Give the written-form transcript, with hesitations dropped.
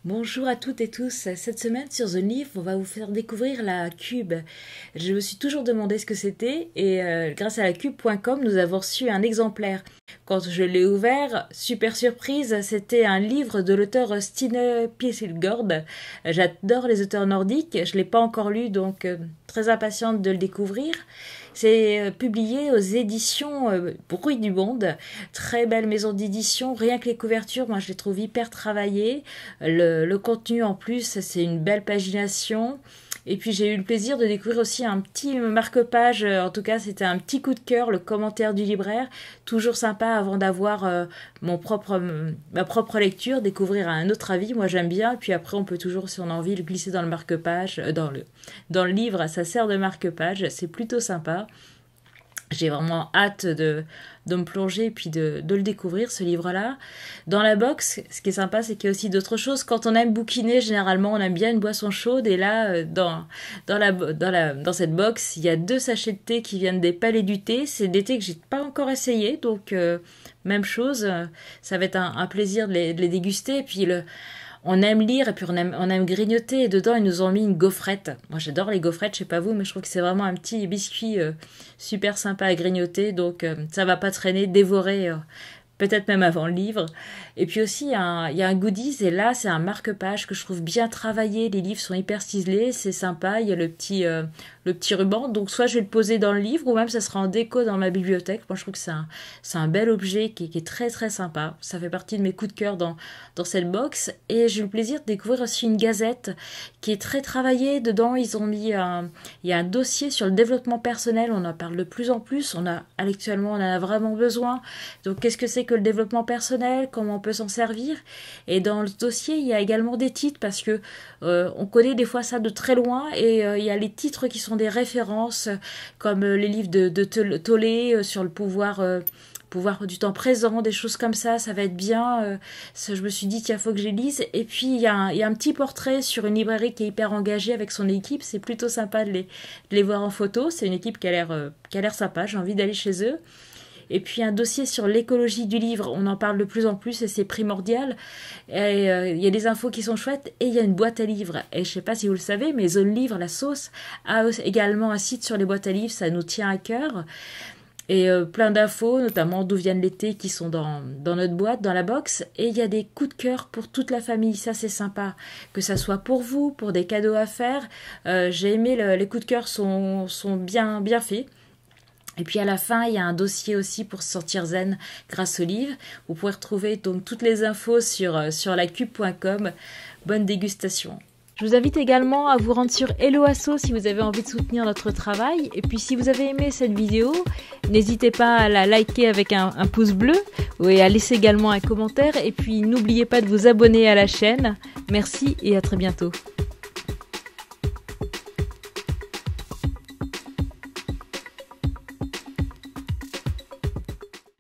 Bonjour à toutes et tous. Cette semaine sur The Leaf, on va vous faire découvrir la Cube. Je me suis toujours demandé ce que c'était et grâce à la cube.com, nous avons reçu un exemplaire. Quand je l'ai ouvert, super surprise, c'était un livre de l'auteur Stine Pielgård. J'adore les auteurs nordiques, je ne l'ai pas encore lu donc très impatiente de le découvrir. C'est publié aux éditions Bruit du Monde. Très belle maison d'édition. Rien que les couvertures, moi je les trouve hyper travaillées. Le contenu en plus, c'est une belle pagination. Et puis j'ai eu le plaisir de découvrir aussi un petit marque-page, en tout cas c'était un petit coup de cœur, le commentaire du libraire, toujours sympa avant d'avoir ma propre lecture, découvrir un autre avis, moi j'aime bien, puis après on peut toujours si on a envie le glisser dans le marque-page, dans le livre, ça sert de marque-page, c'est plutôt sympa. J'ai vraiment hâte de me plonger et puis de le découvrir, ce livre-là. Dans la box, ce qui est sympa, c'est qu'il y a aussi d'autres choses. Quand on aime bouquiner, généralement, on aime bien une boisson chaude. Et là, dans cette box, il y a 2 sachets de thé qui viennent des Palais du thé. C'est des thés que j'ai pas encore essayé. Donc, même chose. Ça va être un plaisir de les déguster. Et puis, on aime lire et puis on aime grignoter et dedans ils nous ont mis une gaufrette. Moi j'adore les gaufrettes, je sais pas vous, mais je trouve que c'est vraiment un petit biscuit super sympa à grignoter, donc ça va pas traîner, dévorer peut-être même avant le livre. Et puis aussi, il y a un goodies, et là, c'est un marque-page que je trouve bien travaillé. Les livres sont hyper ciselés, c'est sympa. Il y a le petit ruban. Donc, soit je vais le poser dans le livre, ou même ça sera en déco dans ma bibliothèque. Moi, je trouve que c'est un bel objet qui est très, très sympa. Ça fait partie de mes coups de cœur dans cette box. Et j'ai eu le plaisir de découvrir aussi une gazette qui est très travaillée. Dedans, ils ont mis il y a un dossier sur le développement personnel. On en parle de plus en plus. Actuellement, on en a vraiment besoin. Donc, qu'est-ce que c'est que le développement personnel, comment on peut s'en servir. Et dans le dossier, il y a également des titres parce que on connaît des fois ça de très loin et il y a les titres qui sont des références comme les livres de Tolle sur le pouvoir du temps présent, des choses comme ça va être bien. Je me suis dit, tiens, faut que je les lise. Et puis, il y a un petit portrait sur une librairie qui est hyper engagée avec son équipe. C'est plutôt sympa de les voir en photo. C'est une équipe qui a l'air sympa. J'ai envie d'aller chez eux. Et puis un dossier sur l'écologie du livre, on en parle de plus en plus et c'est primordial. Et il y a des infos qui sont chouettes et il y a une boîte à livres. Et je sais pas si vous le savez, mais Zone Livre, la sauce, a également un site sur les boîtes à livres, ça nous tient à cœur. Et plein d'infos, notamment d'où viennent les thés qui sont dans notre boîte, dans la box. Et il y a des coups de cœur pour toute la famille, ça c'est sympa. Que ça soit pour vous, pour des cadeaux à faire. J'ai aimé, les coups de cœur sont bien faits. Et puis à la fin, il y a un dossier aussi pour se sentir zen grâce au livre. Vous pouvez retrouver donc toutes les infos sur lacube.com. Bonne dégustation. Je vous invite également à vous rendre sur Hello Asso si vous avez envie de soutenir notre travail. Et puis si vous avez aimé cette vidéo, n'hésitez pas à la liker avec un pouce bleu et à laisser également un commentaire. Et puis n'oubliez pas de vous abonner à la chaîne. Merci et à très bientôt.